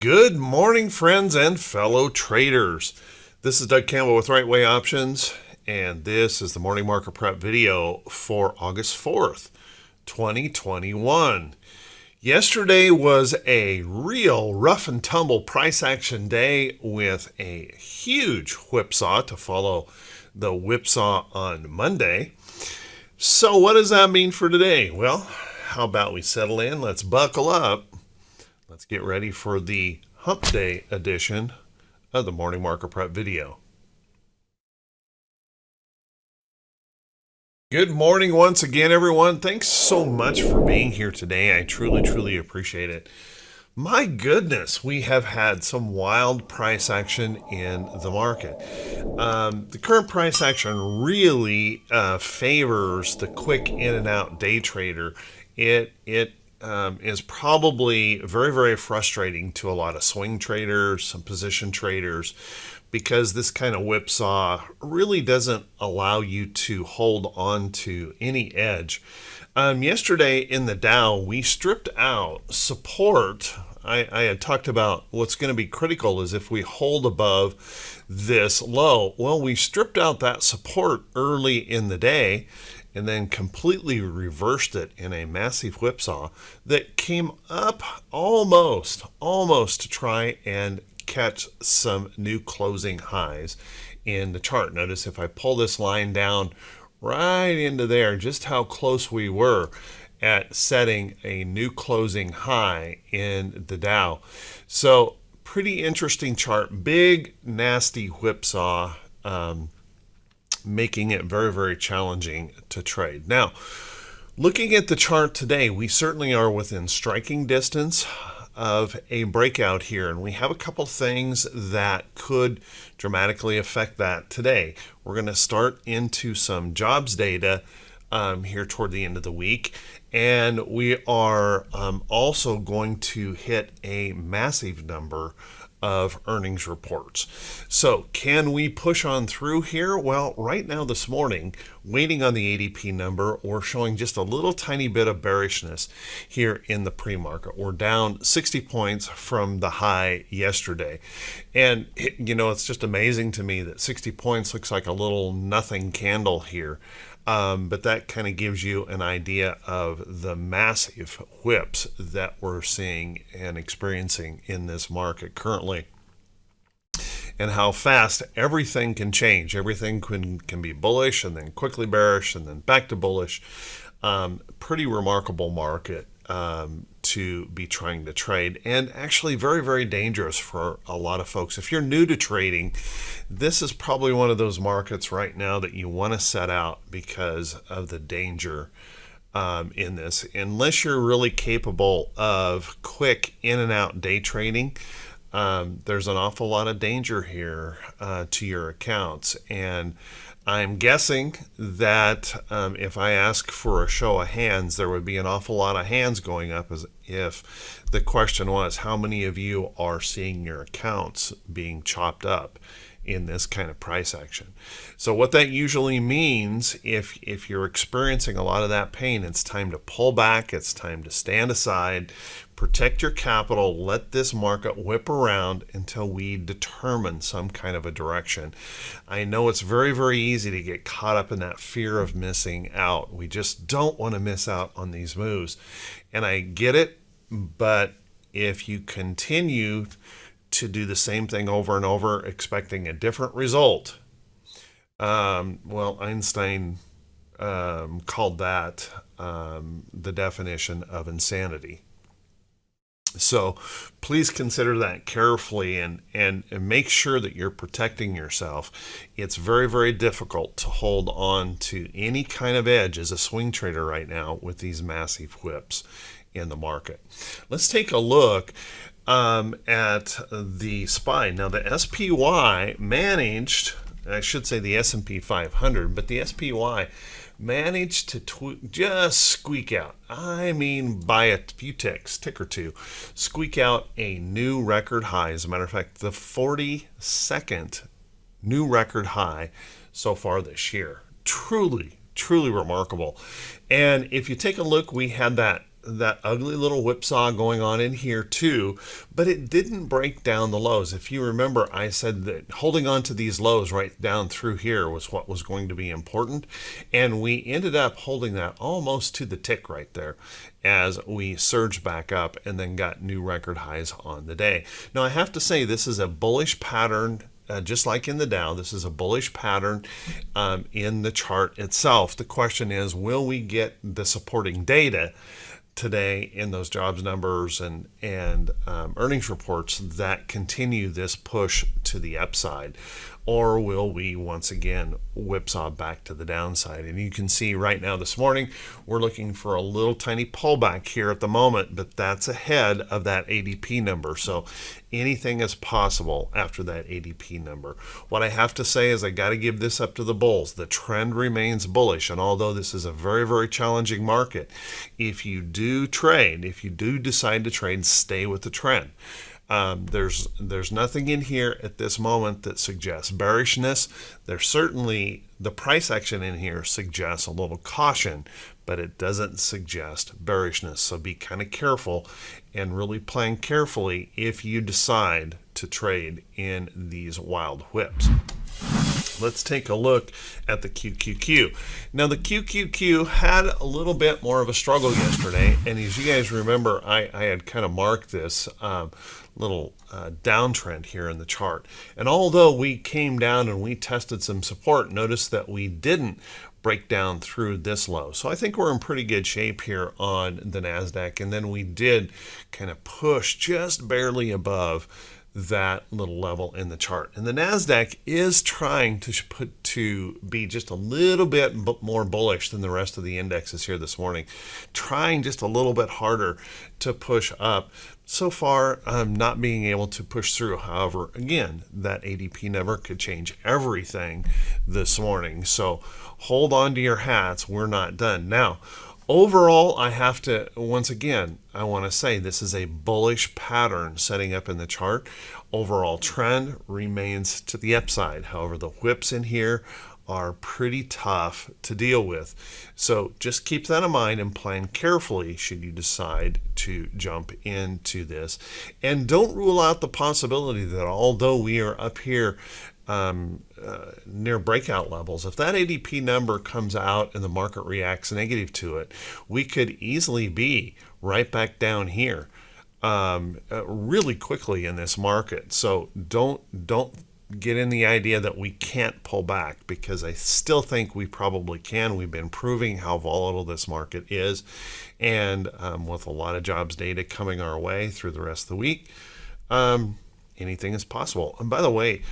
Good morning, friends and fellow traders. This is Doug Campbell with Right Way Options, and this is the morning market prep video for August 4th, 2021. Yesterday was a real rough and tumble price action day with a huge whipsaw to follow the whipsaw on Monday. So what does that mean for today? Well, how about we settle in? Let's buckle up. Let's get ready for the Hump Day edition of the Morning Market Prep video. Good morning once again, everyone. Thanks so much for being here today. I truly appreciate it. My goodness, we have had some wild price action in the market. The current price action really favors the quick in and out day trader. It is probably very frustrating to a lot of swing traders, some position traders, because this kind of whipsaw really doesn't allow you to hold on to any edge. Yesterday in the Dow, we stripped out support. I had talked about what's going to be critical is if we hold above this low. Well, we stripped out that support early in the day and then completely reversed it in a massive whipsaw that came up almost to try and catch some new closing highs in the chart. Notice if I pull this line down right into there, just how close we were at setting a new closing high in the Dow. So pretty interesting chart, big nasty whipsaw, making it very challenging to trade. Now, looking at the chart today, we certainly are within striking distance of a breakout here, and we have a couple things that could dramatically affect that today. We're going to start into some jobs data here toward the end of the week, and we are also going to hit a massive number of earnings reports. So can we push on through here? Well, right now this morning, waiting on the ADP number, we're showing just a little tiny bit of bearishness here in the pre-market. We're down 60 points from the high yesterday. And it's just amazing to me that 60 points looks like a little nothing candle here. But that kind of gives you an idea of the massive whips that we're seeing and experiencing in this market currently, and how fast everything can change. Everything can be bullish and then quickly bearish and then back to bullish. Pretty remarkable market to be trying to trade, and actually very dangerous for a lot of folks. If you're new to trading, this is probably one of those markets right now that you want to set out because of the danger in this. Unless you're really capable of quick in and out day trading, there's an awful lot of danger here to your accounts. And I'm guessing that if I ask for a show of hands, there would be an awful lot of hands going up, as if the question was, how many of you are seeing your accounts being chopped up in this kind of price action? So what that usually means, if you're experiencing a lot of that pain, it's time to pull back, it's time to stand aside, protect your capital, let this market whip around until we determine some kind of a direction. I know it's very easy to get caught up in that fear of missing out. We just don't want to miss out on these moves. And I get it, but if you continue to do the same thing over and over, expecting a different result, well, Einstein called that the definition of insanity. So please consider that carefully and make sure that you're protecting yourself. It's very difficult to hold on to any kind of edge as a swing trader right now with these massive whips in the market. Let's take a look at the SPY. Now the SPY managed, I should say the S&P 500, but the SPY managed to just squeak out, I mean by a few ticks, tick or two, squeak out a new record high. As a matter of fact, the 42nd new record high so far this year. Truly remarkable. And if you take a look, we had that that ugly little whipsaw going on in here too, but it didn't break down the lows. If you remember, I said that holding on to these lows right down through here was what was going to be important, and we ended up holding that almost to the tick right there as we surged back up and then got new record highs on the day. Now I have to say this is a bullish pattern. Just like in the Dow, this is a bullish pattern in the chart itself. The question is, will we get the supporting data today in those jobs numbers and earnings reports that continue this push to the upside? Or will we once again whipsaw back to the downside? And you can see right now this morning, we're looking for a little tiny pullback here at the moment, but that's ahead of that ADP number. So anything is possible after that ADP number. What I have to say is I got to give this up to the bulls. The trend remains bullish. And although this is a very, very challenging market, if you do trade, if you do decide to trade, stay with the trend. There's nothing in here at this moment that suggests bearishness. There's certainly the price action in here suggests a little caution, but it doesn't suggest bearishness. So be kind of careful and really plan carefully if you decide to trade in these wild whips. Let's take a look at the QQQ. Now the QQQ had a little bit more of a struggle yesterday, and as you guys remember, I had kind of marked this little downtrend here in the chart. And although we came down and we tested some support, notice that we didn't break down through this low. So I think we're in pretty good shape here on the NASDAQ, and then we did kind of push just barely above that little level in the chart. And the NASDAQ is trying to be just a little bit more bullish than the rest of the indexes here this morning, trying just a little bit harder to push up. So far, not being able to push through. However, again, that ADP number could change everything this morning. So hold on to your hats. We're not done. Now, overall, I have to, once again, I want to say this is a bullish pattern setting up in the chart. Overall trend remains to the upside. However, the whips in here are pretty tough to deal with. So just keep that in mind and plan carefully should you decide to jump into this. And don't rule out the possibility that although we are up here near breakout levels, if that ADP number comes out and the market reacts negative to it, we could easily be right back down here really quickly in this market. So don't get in the idea that we can't pull back, because I still think we probably can. We've been proving how volatile this market is, and with a lot of jobs data coming our way through the rest of the week, anything is possible. And by the way,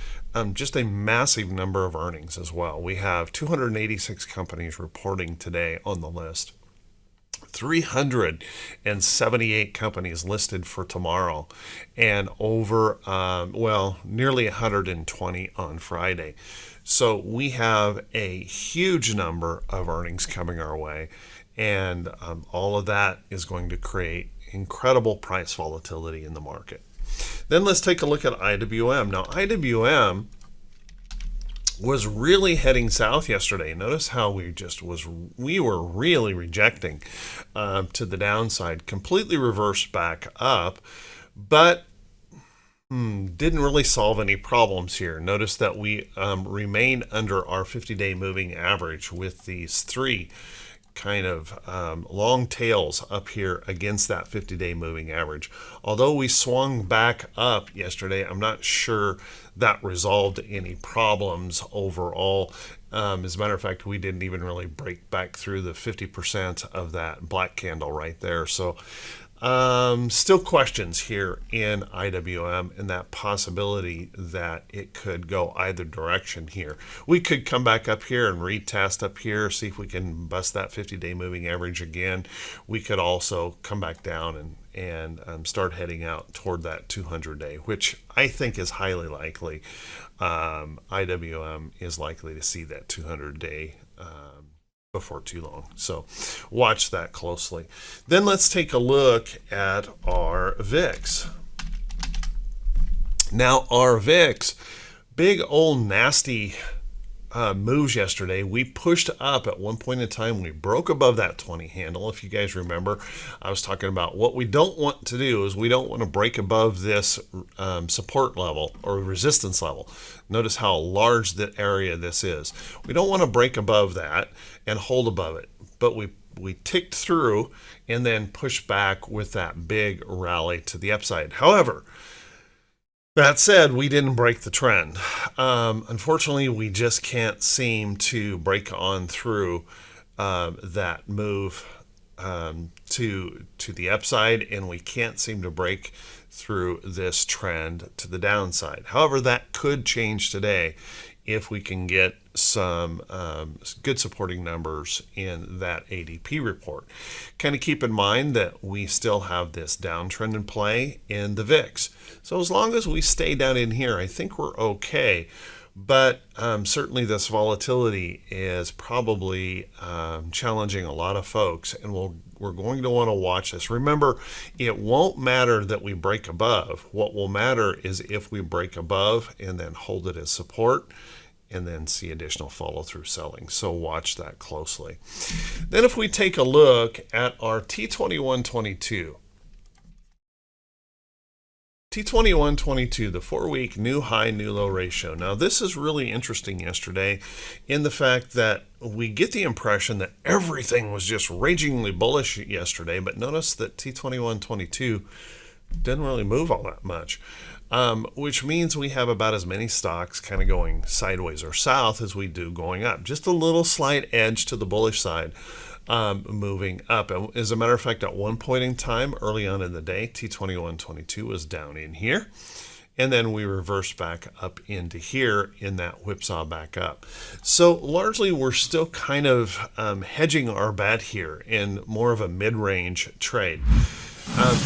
just a massive number of earnings as well. We have 286 companies reporting today on the list. 378 companies listed for tomorrow, and over, nearly 120 on Friday. So we have a huge number of earnings coming our way, and all of that is going to create incredible price volatility in the market. Then let's take a look at IWM. Now, IWM was really heading south yesterday. Notice how we were really rejecting to the downside, completely reversed back up, but didn't really solve any problems here. Notice that we remain under our 50-day moving average with these three kind of long tails up here against that 50-day moving average. Although we swung back up yesterday, I'm not sure that resolved any problems overall. As a matter of fact, we didn't even really break back through the 50% of that black candle right there. So still questions here in IWM, and that possibility that it could go either direction here. We could come back up here and retest up here, see if we can bust that 50-day moving average again. We could also come back down and start heading out toward that 200-day, which I think is highly likely. IWM is likely to see that 200-day before too long. So watch that closely. Then let's take a look at our VIX. Now our VIX, big old nasty moves yesterday. We pushed up at one point in time. We broke above that 20 handle. If you guys remember, I was talking about what we don't want to do is we don't want to break above this support level or resistance level. Notice how large the area this is. We don't want to break above that and hold above it, but we ticked through and then pushed back with that big rally to the upside. However, that said, we didn't break the trend. Unfortunately, we just can't seem to break on through that move to the upside, and we can't seem to break through this trend to the downside. However, that could change today if we can get some good supporting numbers in that ADP report. Kind of keep in mind that we still have this downtrend in play in the VIX. So as long as we stay down in here, I think we're okay. But certainly this volatility is probably challenging a lot of folks, and we're going to want to watch this. Remember, it won't matter that we break above. What will matter is if we break above and then hold it as support and then see additional follow-through selling. So watch that closely. Then if we take a look at our T2122, T2122, the 4-week new high, new low ratio. Now this is really interesting yesterday in the fact that we get the impression that everything was just ragingly bullish yesterday, but notice that T2122 didn't really move all that much. Which means we have about as many stocks kind of going sideways or south as we do going up. Just a little slight edge to the bullish side moving up. And as a matter of fact, at one point in time early on in the day, T2122 was down in here. And then we reversed back up into here in that whipsaw back up. So largely we're still kind of hedging our bet here in more of a mid-range trade.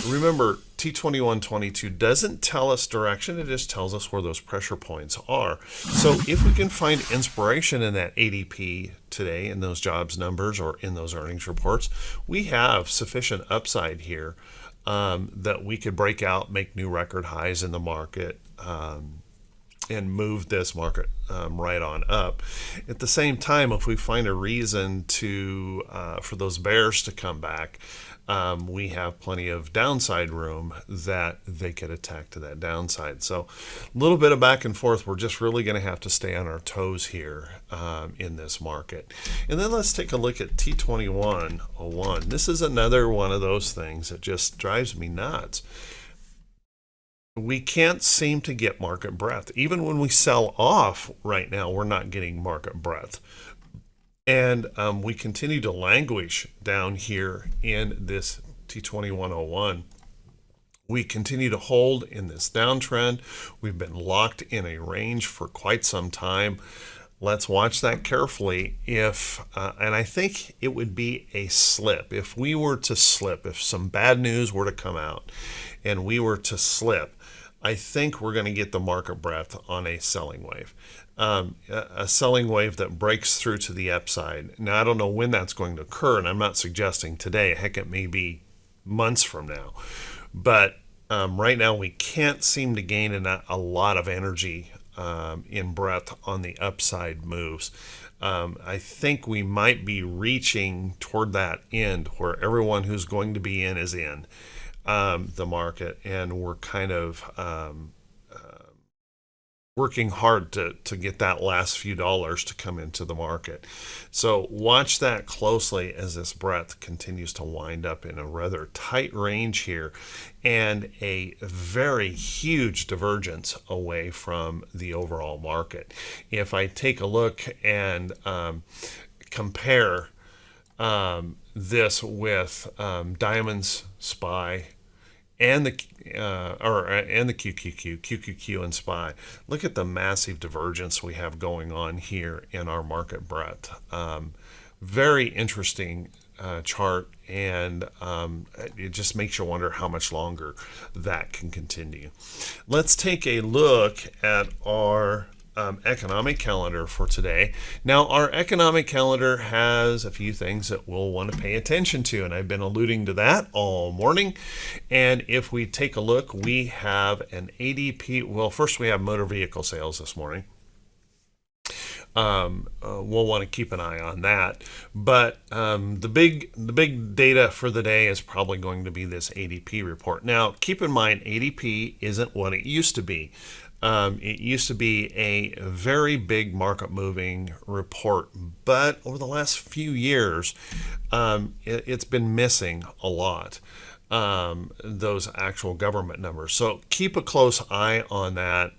Remember, T2122 doesn't tell us direction, it just tells us where those pressure points are. So if we can find inspiration in that ADP today, in those jobs numbers or in those earnings reports, we have sufficient upside here that we could break out, make new record highs in the market, and move this market right on up. At the same time, if we find a reason to for those bears to come back, we have plenty of downside room that they could attack to that downside. So a little bit of back and forth. We're just really going to have to stay on our toes here in this market. And then let's take a look at T2101. This is another one of those things that just drives me nuts. We can't seem to get market breadth. Even when we sell off right now, we're not getting market breadth. And we continue to languish down here in this T2101. We continue to hold in this downtrend. We've been locked in a range for quite some time. Let's watch that carefully. And I think it would be a slip. If we were to slip, if some bad news were to come out and we were to slip, I think we're going to get the market breadth on a selling wave. A selling wave that breaks through to the upside. Now, I don't know when that's going to occur, and I'm not suggesting today. Heck, it may be months from now. But right now, we can't seem to gain a lot of energy in breadth on the upside moves. I think we might be reaching toward that end where everyone who's going to be in is in the market, and we're kind of working hard to get that last few dollars to come into the market. So watch that closely as this breadth continues to wind up in a rather tight range here and a very huge divergence away from the overall market. If I take a look and compare this with Diamond's SPY and the QQQ and SPY. Look at the massive divergence we have going on here in our market breadth. Very interesting chart, and it just makes you wonder how much longer that can continue. Let's take a look at our economic calendar for today. Now, our economic calendar has a few things that we'll want to pay attention to, and I've been alluding to that all morning. And if we take a look, we have an ADP. Well, first we have motor vehicle sales this morning. we'll want to keep an eye on that. But the big data for the day is probably going to be this ADP report. Now, keep in mind, ADP isn't what it used to be. It used to be a very big market moving report, but over the last few years, it's been missing a lot, those actual government numbers. So keep a close eye on that.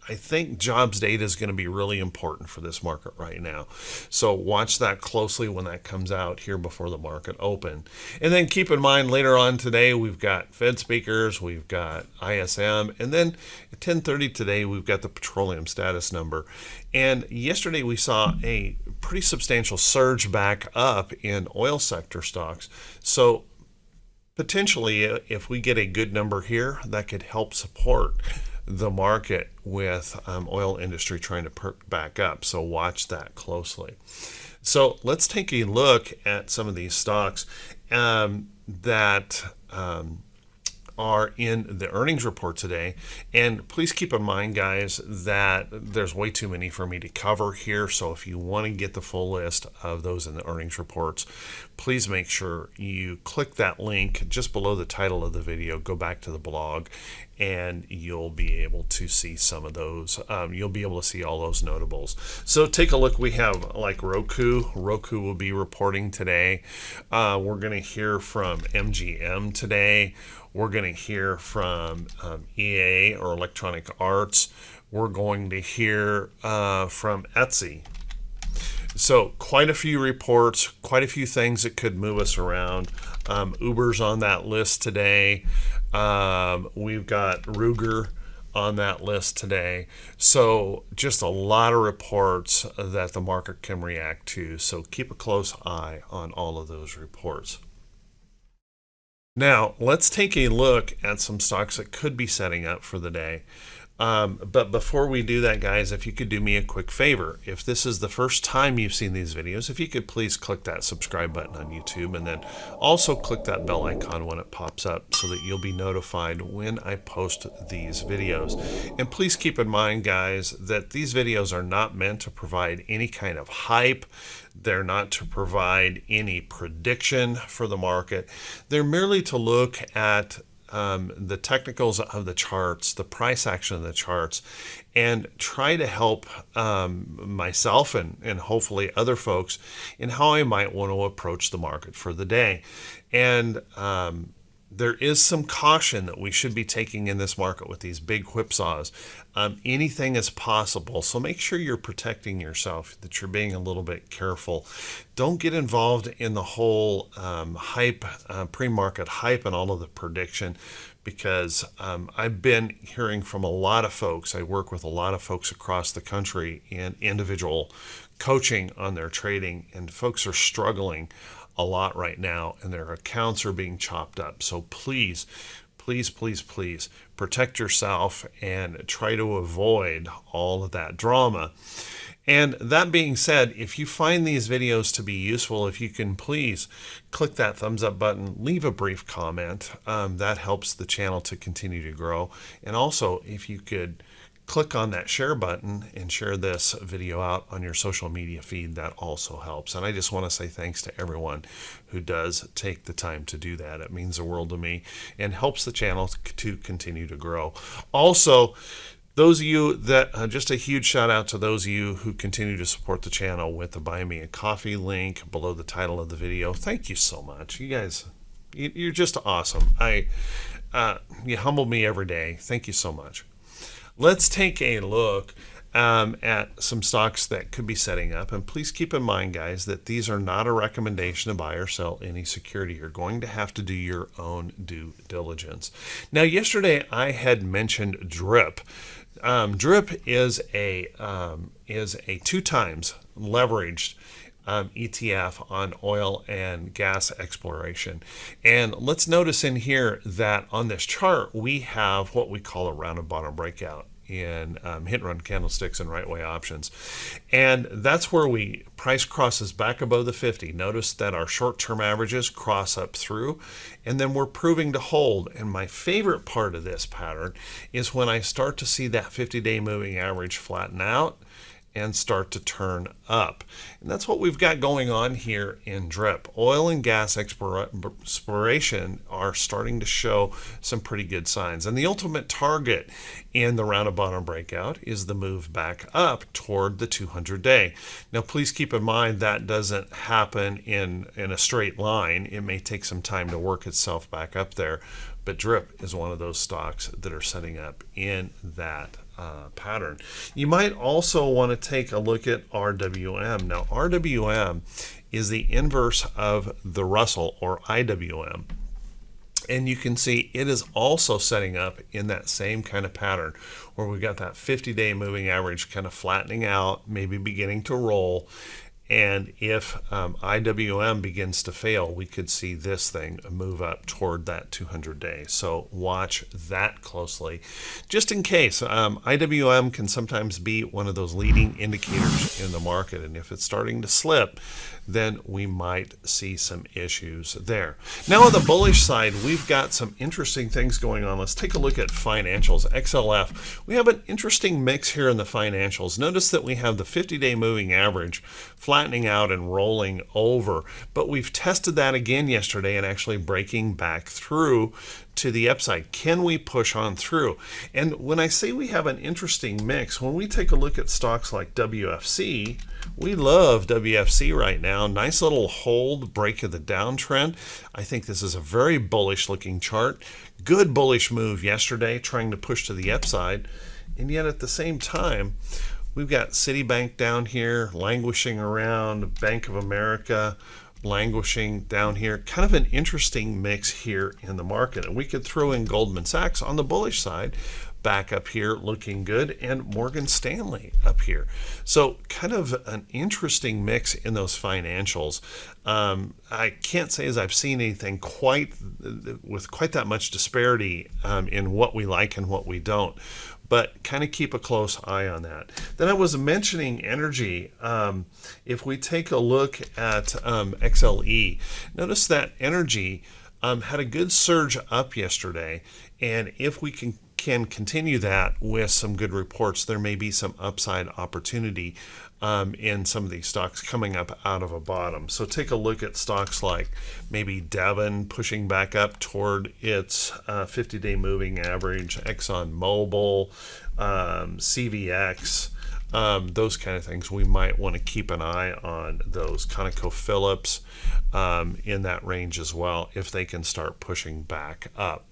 I think jobs data is going to be really important for this market right now. So watch that closely when that comes out here before the market open. And then keep in mind later on today, we've got Fed speakers, we've got ISM, and then at 10:30 today, we've got the petroleum status number. And yesterday we saw a pretty substantial surge back up in oil sector stocks. So potentially, if we get a good number here, that could help support the market with oil industry trying to perk back up. So watch that closely. So let's take a look at some of these stocks that are in the earnings report today. And please keep in mind, guys, that there's way too many for me to cover here. So if you want to get the full list of those in the earnings reports, please make sure you click that link just below the title of the video, go back to the blog, and you'll be able to see some of those. You'll be able to see all those notables. So take a look. We have like Roku. Roku will be reporting today. We're going to hear from MGM today. We're going to hear from EA or Electronic Arts. We're going to hear from Etsy. So quite a few reports, quite a few things that could move us around. Uber's on that list today. We've got Ruger on that list today. So just a lot of reports that the market can react to. So keep a close eye on all of those reports. Now, let's take a look at some stocks that could be setting up for the day. But before we do that, guys, if you could do me a quick favor, if this is the first time you've seen these videos, if you could please click that subscribe button on YouTube, and then also click that bell icon when it pops up so that you'll be notified when I post these videos. And please keep in mind, guys, that these videos are not meant to provide any kind of hype. They're not to provide any prediction for the market. They're merely to look at the technicals of the charts, the price action of the charts, and try to help myself and hopefully other folks in how I might want to approach the market for the day. And there is some caution that we should be taking in this market with these big whipsaws. Anything is possible, so make sure you're protecting yourself, that you're being a little bit careful. Don't get involved in the whole hype, pre-market hype and all of the prediction, because I've been hearing from a lot of folks. I work with a lot of folks across the country in individual coaching on their trading, and folks are struggling a lot right now, and their accounts are being chopped up. So please, please, please, please protect yourself and try to avoid all of that drama. And that being said, if you find these videos to be useful, if you can please click that thumbs up button, leave a brief comment. That helps the channel to continue to grow. And also, if you could click on that share button and share this video out on your social media feed, that also helps. And I just want to say thanks to everyone who does take the time to do that. It means the world to me and helps the channel to continue to grow. Also, those of you that, just a huge shout out to those of you who continue to support the channel with the Buy Me a Coffee link below the title of the video. Thank you so much. You guys, you're just awesome. You humble me every day. Thank you so much. Let's take a look at some stocks that could be setting up. And please keep in mind, guys, that these are not a recommendation to buy or sell any security. You're going to have to do your own due diligence. Now, yesterday I had mentioned DRIP. DRIP is a 2 times leveraged ETF on oil and gas exploration. And let's notice in here that on this chart we have what we call a rounded bottom breakout in hit and run candlesticks and right way options. And that's where price crosses back above the 50. Notice that our short-term averages cross up through, and then we're proving to hold. And my favorite part of this pattern is when I start to see that 50-day moving average flatten out and start to turn up. And that's what we've got going on here in DRIP. Oil and gas exploration are starting to show some pretty good signs. And the ultimate target in the round of bottom breakout is the move back up toward the 200-day. Now, please keep in mind that doesn't happen in a straight line. It may take some time to work itself back up there. But DRIP is one of those stocks that are setting up in that pattern. You might also want to take a look at RWM. Now, RWM is the inverse of the Russell, or IWM. And you can see it is also setting up in that same kind of pattern where we've got that 50-day moving average kind of flattening out, maybe beginning to roll. And if IWM begins to fail, we could see this thing move up toward that 200-day. So watch that closely. Just in case, IWM can sometimes be one of those leading indicators in the market. And if it's starting to slip, then we might see some issues there. Now on the bullish side, we've got some interesting things going on. Let's take a look at financials. XLF, we have an interesting mix here in the financials. Notice that we have the 50-day moving average flattening out and rolling over, but we've tested that again yesterday and actually breaking back through to the upside. Can we push on through? And when I say we have an interesting mix, when we take a look at stocks like WFC, we love WFC right now. Nice little hold, break of the downtrend. I think this is a very bullish looking chart. Good bullish move yesterday, trying to push to the upside. And yet at the same time, we've got Citibank down here, languishing around, Bank of America, languishing down here. Kind of an interesting mix here in the market. And we could throw in Goldman Sachs on the bullish side, back up here looking good, and Morgan Stanley up here. So kind of an interesting mix in those financials. I can't say as I've seen anything with quite that much disparity in what we like and what we don't, but kind of keep a close eye on that. Then I was mentioning energy. If we take a look at XLE, notice that energy had a good surge up yesterday, and if we can continue that with some good reports, there may be some upside opportunity in some of these stocks coming up out of a bottom. So take a look at stocks like maybe Devon pushing back up toward its 50-day moving average, ExxonMobil, CVX, those kind of things. We might want to keep an eye on those. ConocoPhillips in that range as well, if they can start pushing back up.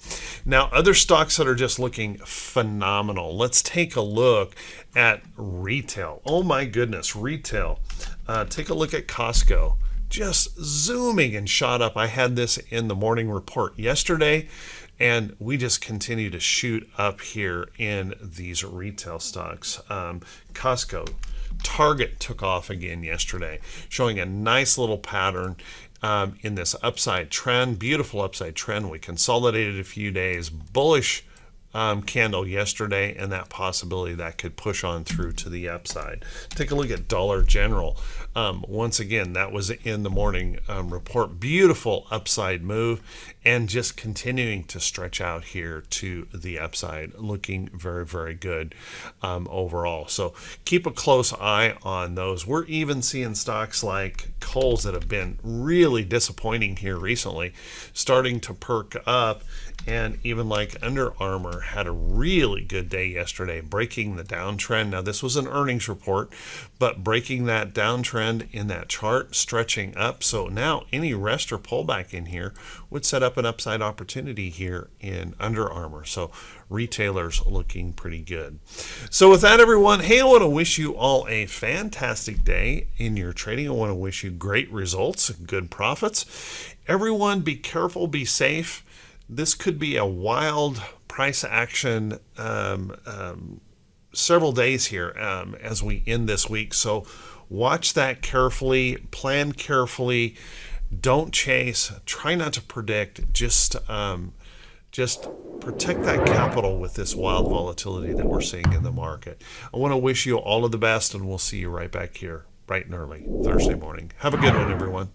Now, other stocks that are just looking phenomenal. Let's take a look at retail. Oh my goodness, retail. Take a look at Costco. Just zooming and shot up. I had this in the morning report yesterday, and we just continue to shoot up here in these retail stocks. Costco, Target took off again yesterday, showing a nice little pattern in this upside trend, beautiful upside trend. We consolidated a few days, bullish candle yesterday, and that possibility that could push on through to the upside. Take a look at Dollar General. Once again, that was in the morning report. Beautiful upside move, and just continuing to stretch out here to the upside, looking very, very good overall. So keep a close eye on those. We're even seeing stocks like Kohl's that have been really disappointing here recently starting to perk up. And even like Under Armour had a really good day yesterday, breaking the downtrend. Now, this was an earnings report, but breaking that downtrend in that chart, stretching up. So now any rest or pullback in here would set up an upside opportunity here in Under Armour. So retailers looking pretty good. So with that, everyone, hey, I want to wish you all a fantastic day in your trading. I want to wish you great results, good profits. Everyone, be careful, be safe. This could be a wild price action several days here as we end this week. So watch that carefully, plan carefully, don't chase, try not to predict, just protect that capital with this wild volatility that we're seeing in the market. I want to wish you all of the best, and we'll see you right back here bright and early Thursday morning. Have a good one, everyone.